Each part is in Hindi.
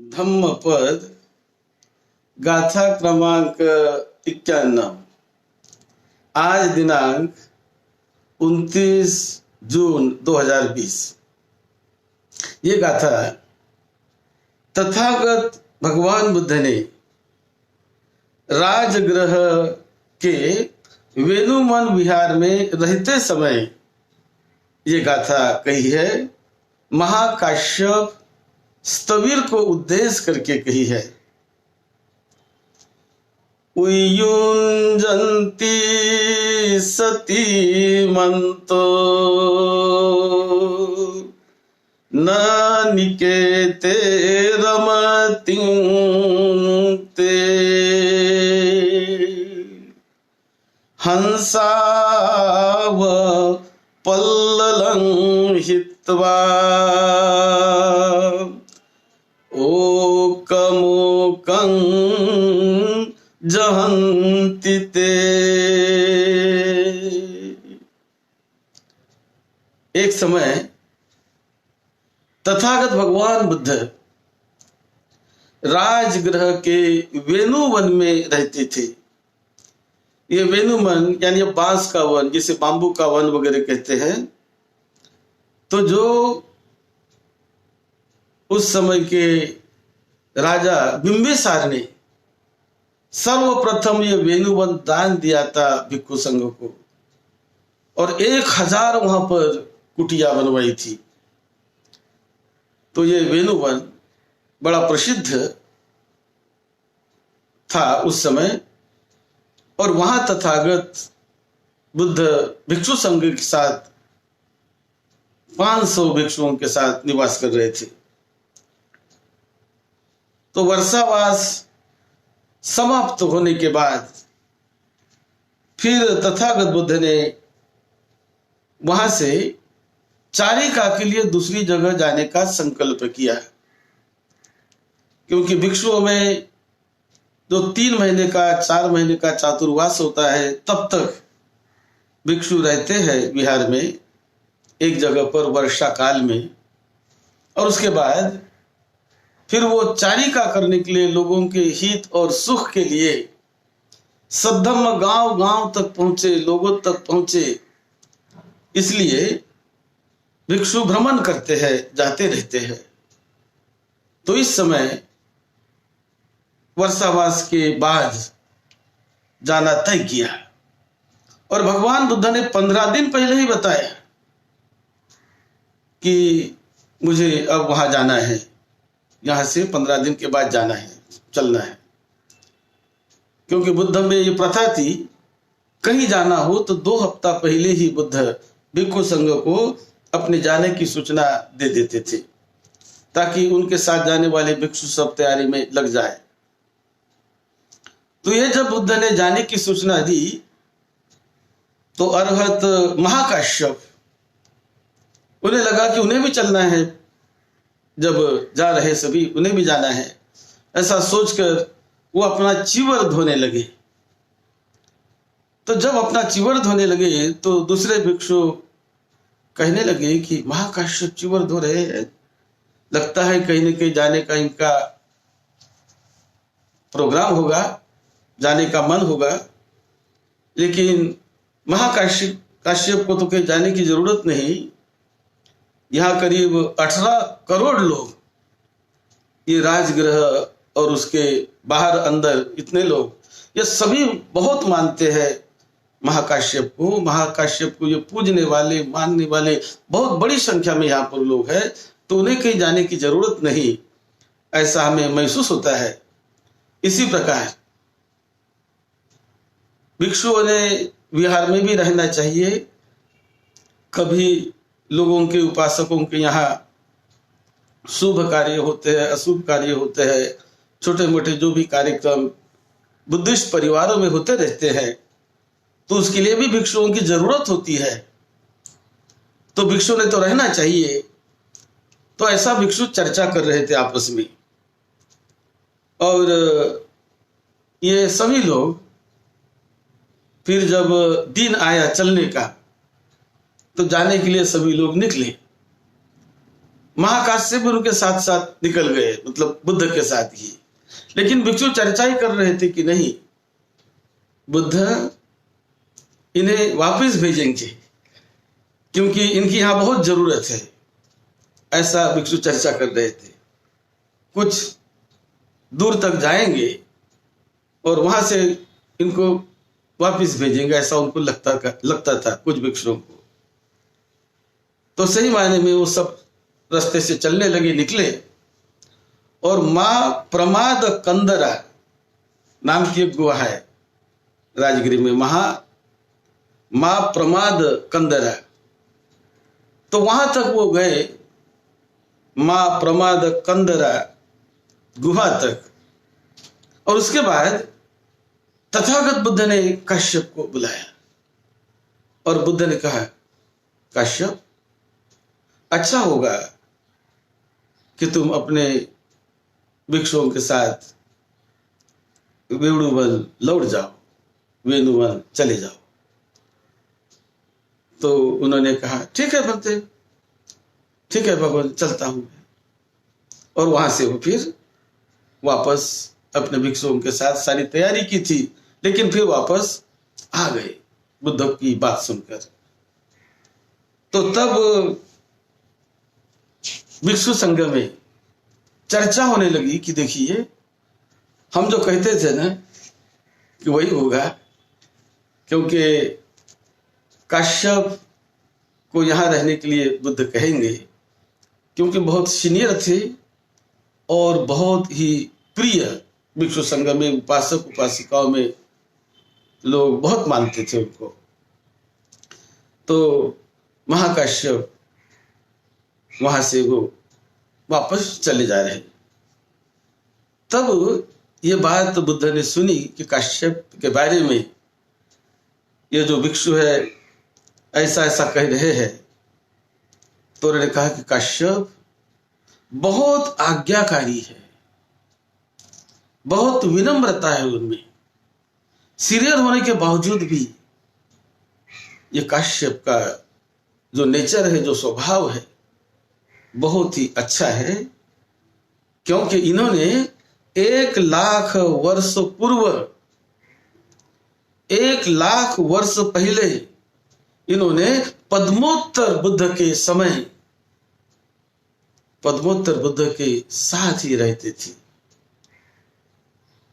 धम्मपद गाथा क्रमांक 91। आज दिनांक 29 जून 2020। ये गाथा तथागत भगवान बुद्ध ने राजगृह के वेणुवन विहार में रहते समय ये गाथा कही है। महाकाश्यप स्थविर को उद्देश्य करके कही है। उयुंजन्ति सती मंतो न निकेते रमति ते हंसाव पल्ललं हित्वा ओकमोकं जहन्ति ते। एक समय तथागत भगवान बुद्ध राजगृह के वेणुवन में रहते थे। ये वेणुवन यानी बांस का वन, जिसे बांबू का वन वगैरह कहते हैं। तो जो उस समय के राजा बिंबिसार ने सर्वप्रथम ये वेणुवन दान दिया था भिक्षु संघ को, और 1000 वहां पर कुटिया बनवाई थी। तो ये वेणुवन बड़ा प्रसिद्ध था उस समय, और वहां तथागत बुद्ध भिक्षु संघ के साथ 500 भिक्षुओं के साथ निवास कर रहे थे। तो वर्षावास समाप्त होने के बाद फिर तथागत बुद्ध ने वहां से चारिका के लिए दूसरी जगह जाने का संकल्प किया, क्योंकि भिक्षुओं में जो 3 महीने का 4 महीने का चातुर्वास होता है, तब तक भिक्षु रहते हैं विहार में एक जगह पर वर्षा काल में, और उसके बाद फिर वो चारिका करने के लिए लोगों के हित और सुख के लिए सद्धम्म गांव गांव तक पहुंचे, लोगों तक पहुंचे। इसलिए भिक्षु भ्रमण करते हैं, जाते रहते हैं। तो इस समय वर्षावास के बाद जाना तय किया, और भगवान बुद्ध ने 15 दिन पहले ही बताया कि मुझे अब वहां जाना है, यहां से 15 दिन के बाद जाना है, चलना है। क्योंकि बुद्ध में ये प्रथा थी, कहीं जाना हो तो 2 हफ्ता पहले ही बुद्ध भिक्षु संघ को अपने जाने की सूचना दे देते थे, ताकि उनके साथ जाने वाले भिक्षु सब तैयारी में लग जाए। तो ये जब बुद्ध ने जाने की सूचना दी, तो अरहत महाकाश्यप उन्हें लगा कि उन्हें भी चलना है, जब जा रहे सभी उन्हें भी जाना है। ऐसा सोचकर वो अपना चिवर धोने लगे। तो जब अपना चिवर धोने लगे तो दूसरे भिक्षु कहने लगे कि महाकाश्यप चिवर धो रहे हैं, लगता है कहीं न कहीं जाने का इनका प्रोग्राम होगा, जाने का मन होगा। लेकिन महाकाश्यप को तो कहीं जाने की जरूरत नहीं। यहाँ करीब 18 करोड़ लोग, ये राजगृह और उसके बाहर अंदर इतने लोग, ये सभी बहुत मानते हैं महाकाश्यप को। महाकाश्यप को ये पूजने वाले, मानने वाले बहुत बड़ी संख्या में यहाँ पर लोग हैं। तो उन्हें कहीं जाने की जरूरत नहीं, ऐसा हमें महसूस होता है। इसी प्रकार भिक्षुओं ने विहार में भी रहना चाहिए। कभी लोगों के, उपासकों के यहाँ शुभ कार्य होते हैं, अशुभ कार्य होते हैं, छोटे मोटे जो भी कार्यक्रम बुद्धिस्ट परिवारों में होते रहते हैं, तो उसके लिए भी भिक्षुओं की जरूरत होती है। तो भिक्षु ने तो रहना चाहिए। तो ऐसा भिक्षु चर्चा कर रहे थे आपस में, और ये सभी लोग फिर जब दिन आया चलने का, तो जाने के लिए सभी लोग निकले। महाकाश्यप भी उनके साथ साथ निकल गए, मतलब बुद्ध के साथ ही। लेकिन भिक्षु चर्चा ही कर रहे थे कि नहीं, बुद्ध इन्हें वापस भेजेंगे क्योंकि इनकी यहां बहुत जरूरत है, ऐसा भिक्षु चर्चा कर रहे थे। कुछ दूर तक जाएंगे और वहां से इनको वापस भेजेंगे, ऐसा उनको लगता था कुछ भिक्षुओं को। तो सही मायने में वो सब रास्ते से चलने लगे, निकले, और मां प्रमाद कंदरा नाम की एक गुहा है राजगिरी में, मां प्रमाद कंदरा। तो वहां तक वो गए, मां प्रमाद कंदरा गुहा तक। और उसके बाद तथागत बुद्ध ने काश्यप को बुलाया और बुद्ध ने कहा, काश्यप, अच्छा होगा कि तुम अपने भिक्षुओं के साथ वेणुवन लौट जाओ, वेणुवन चले जाओ। तो उन्होंने कहा, ठीक है भक्ते, ठीक है भगवान, चलता हूं। और वहां से वो फिर वापस अपने भिक्षुओं के साथ सारी तैयारी की थी, लेकिन फिर वापस आ गए बुद्ध की बात सुनकर। तो तब भिक्षु संघ में चर्चा होने लगी कि देखिए, हम जो कहते थे ना कि वही होगा, क्योंकि काश्यप को यहां रहने के लिए बुद्ध कहेंगे, क्योंकि बहुत सीनियर थे और बहुत ही प्रिय भिक्षु संघ में, उपासक उपासिकाओं में लोग बहुत मानते थे उनको। तो महाकाश्यप वहां से वो वापस चले जा रहे। तब ये बात बुद्ध ने सुनी कि काश्यप के बारे में ये जो भिक्षु है ऐसा ऐसा कह रहे हैं। तो उन्होंने कहा कि काश्यप बहुत आज्ञाकारी है, बहुत विनम्रता है उनमें, सीनियर होने के बावजूद भी ये काश्यप का जो नेचर है, जो स्वभाव है, बहुत ही अच्छा है, क्योंकि इन्होंने 1,00,000 वर्ष पूर्व, 1,00,000 वर्ष पहले इन्होंने पद्मोत्तर बुद्ध के समय, पद्मोत्तर बुद्ध के साथ ही रहते थे।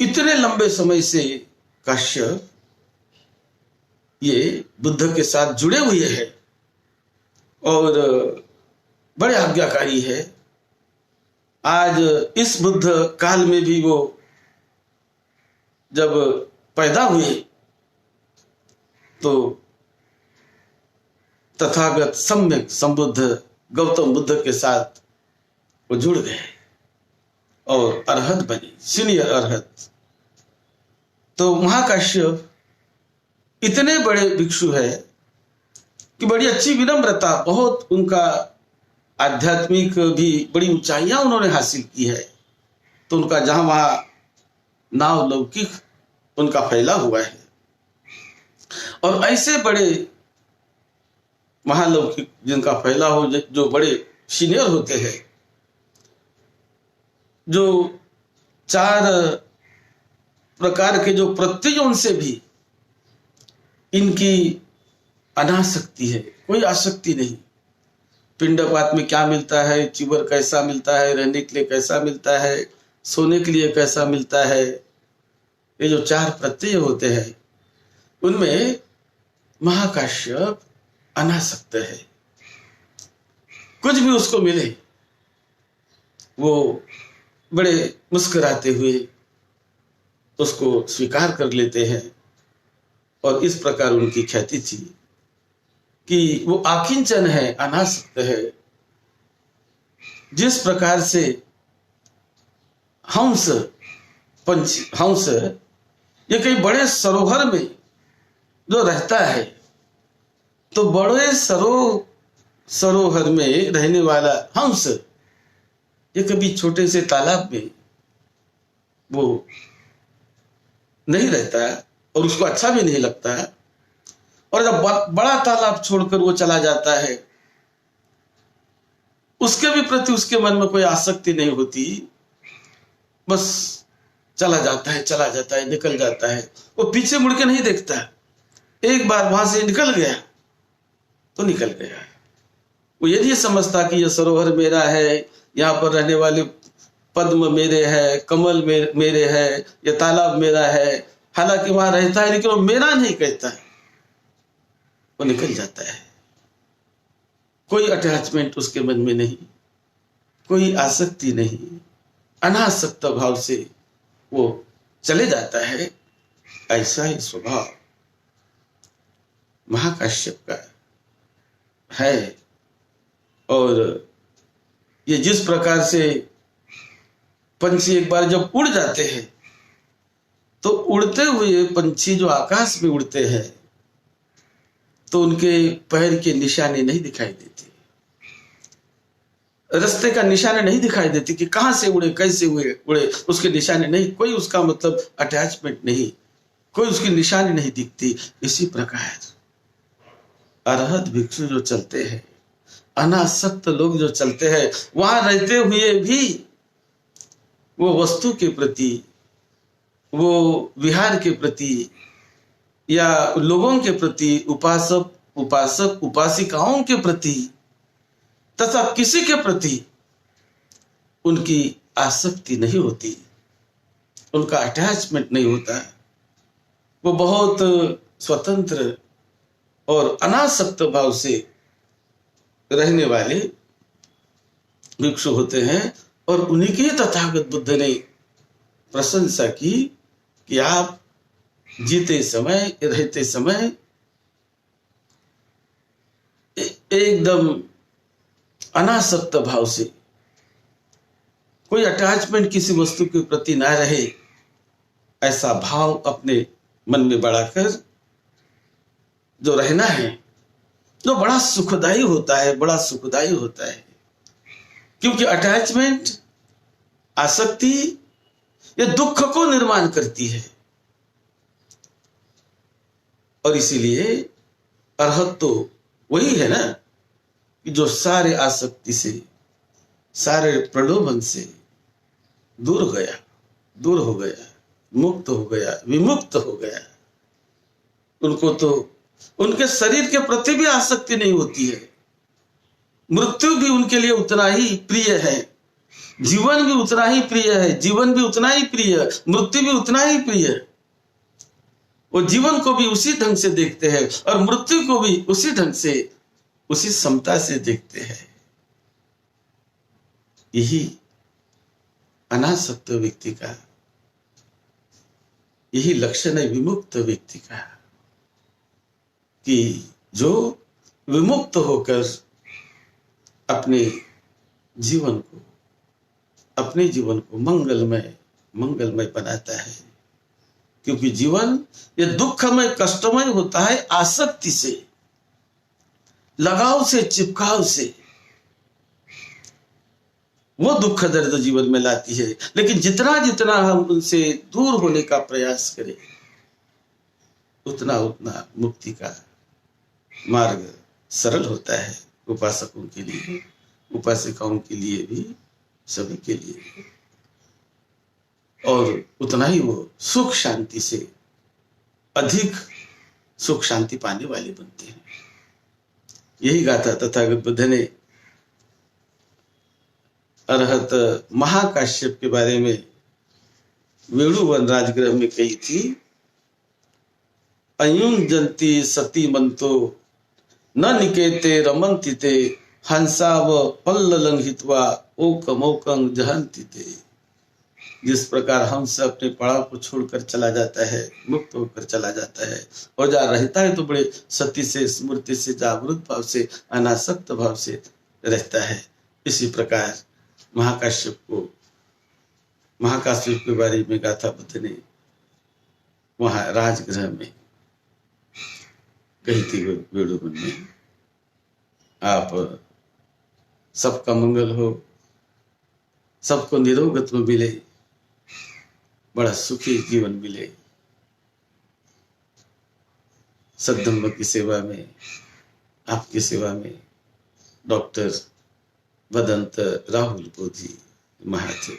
इतने लंबे समय से काश्यप ये बुद्ध के साथ जुड़े हुए हैं और बड़े आज्ञाकारी है। आज इस बुद्ध काल में भी वो जब पैदा हुए तो तथागत सम्यक संबुद्ध गौतम बुद्ध के साथ वो जुड़ गए और अरहत बने, सीनियर अरहत। तो महाकाश्यप इतने बड़े भिक्षु है कि बड़ी अच्छी विनम्रता, बहुत उनका आध्यात्मिक भी बड़ी ऊंचाइयां उन्होंने हासिल की है। तो उनका जहां वहां नाव लौकिक उनका फैला हुआ है। और ऐसे बड़े महालौकिक जिनका फैला हो, जो बड़े सीनियर होते हैं, जो 4 प्रकार के जो प्रत्यय, उनसे भी इनकी अनासक्ति है, कोई आसक्ति नहीं। पिंडपात में क्या मिलता है, चिवर कैसा मिलता है, रहने के लिए कैसा मिलता है, सोने के लिए कैसा मिलता है, ये जो 4 प्रत्यय होते हैं उनमें महाकाश्यप अनासक्त है। कुछ भी उसको मिले वो बड़े मुस्कुराते हुए उसको स्वीकार कर लेते हैं। और इस प्रकार उनकी ख्याति थी कि वो आकिंचन है, अनासक्त है। जिस प्रकार से हंस, पंछी, हंस ये कई बड़े सरोवर में जो रहता है, तो बड़े सरोवर में रहने वाला हंस ये कभी छोटे से तालाब में वो नहीं रहता है और उसको अच्छा भी नहीं लगता है। और जब बड़ा तालाब छोड़कर वो चला जाता है उसके भी प्रति उसके मन में कोई आसक्ति नहीं होती, बस चला जाता है, निकल जाता है, वो पीछे मुड़ के नहीं देखता। एक बार वहां से निकल गया तो निकल गया। वो यदि समझता कि यह सरोवर मेरा है, यहाँ पर रहने वाले पद्म मेरे है, कमल मेरे है, यह तालाब मेरा है, हालांकि वहां रहता है लेकिन वो मेरा नहीं कहता है, वो निकल जाता है। कोई अटैचमेंट उसके मन में नहीं, कोई आसक्ति नहीं, अनासक्त भाव से वो चले जाता है। ऐसा ही स्वभाव महाकाश्यप का है। और ये जिस प्रकार से पंछी एक बार जब उड़ जाते हैं तो उड़ते हुए पंछी जो आकाश में उड़ते हैं तो उनके पैर के निशाने नहीं दिखाई देते, रास्ते का निशाने नहीं दिखाई देती कि कहां से उड़े, कैसे उड़े, उसके निशाने नहीं, कोई उसका मतलब अटैचमेंट नहीं, कोई उसकी निशानी नहीं दिखती। इसी प्रकार अरहत भिक्षु जो चलते हैं, अनासक्त लोग जो चलते हैं, वहां रहते हुए भी वो वस्तु के प्रति, वो विहार के प्रति या लोगों के प्रति, उपासक उपासिकाओं के प्रति तथा किसी के प्रति उनकी आसक्ति नहीं होती, उनका अटैचमेंट नहीं होता। वो बहुत स्वतंत्र और अनासक्त भाव से रहने वाले भिक्षु होते हैं। और उन्हीं की तथागत बुद्ध ने प्रशंसा की कि आप जीते समय, रहते समय एकदम अनासक्त भाव से, कोई अटैचमेंट किसी वस्तु के प्रति ना रहे, ऐसा भाव अपने मन में बढ़ाकर जो रहना है, जो बड़ा सुखदायी होता है, बड़ा सुखदायी होता है। क्योंकि अटैचमेंट, आसक्ति, ये दुख को निर्माण करती है। और इसीलिए अरहत तो वही है ना कि जो सारे आसक्ति से, सारे प्रलोभन से दूर हो गया, मुक्त हो गया, विमुक्त हो गया। उनको तो उनके शरीर के प्रति भी आसक्ति नहीं होती है। मृत्यु भी उनके लिए उतना ही प्रिय है, जीवन भी उतना ही प्रिय है, जीवन भी उतना ही प्रिय, मृत्यु भी उतना ही प्रिय है। वो जीवन को भी उसी ढंग से देखते हैं और मृत्यु को भी उसी ढंग से, उसी समता से देखते हैं। यही अनासक्त व्यक्ति का, यही लक्षण है विमुक्त व्यक्ति का, कि जो विमुक्त होकर अपने जीवन को मंगलमय बनाता है। क्योंकि जीवन ये दुखमय, कष्टमय होता है आसक्ति से, लगाव से, चिपकाव से। वो दुख दर्द जीवन में लाती है। लेकिन जितना जितना हम उनसे दूर होने का प्रयास करें, उतना उतना मुक्ति का मार्ग सरल होता है, उपासकों के लिए, उपासिकाओं के लिए भी, सभी के लिए। और उतना ही वो सुख शांति से अधिक सुख शांति पाने वाले बनते हैं। यही गाथा तथागत बुद्ध ने अरहत महाकाश्यप के बारे में वेणुवन राजगृह में कही थी। अयुंजन्ति सती मंतो न निकेते रमन्ति ते हंसाव पल्ललं हित्वा ओकमोकं जहन्ति ते। जिस प्रकार हंस अपने पड़ाव को छोड़कर चला जाता है, मुक्त होकर चला जाता है, और जहाँ रहता है तो बड़े सती से, स्मृति से, जागृत भाव से, अनासक्त भाव से रहता है। इसी प्रकार महाकाश्यप के बारे में गाथा बुद्ध ने वहां राजगृह में कही थी, वेणुवन में। आप सबका मंगल हो, सबको निरोगत्व मिले, बड़ा सुखी जीवन मिले। सद्धम्म की सेवा में, आपकी सेवा में डॉक्टर वदंत राहुल बोधि महत्।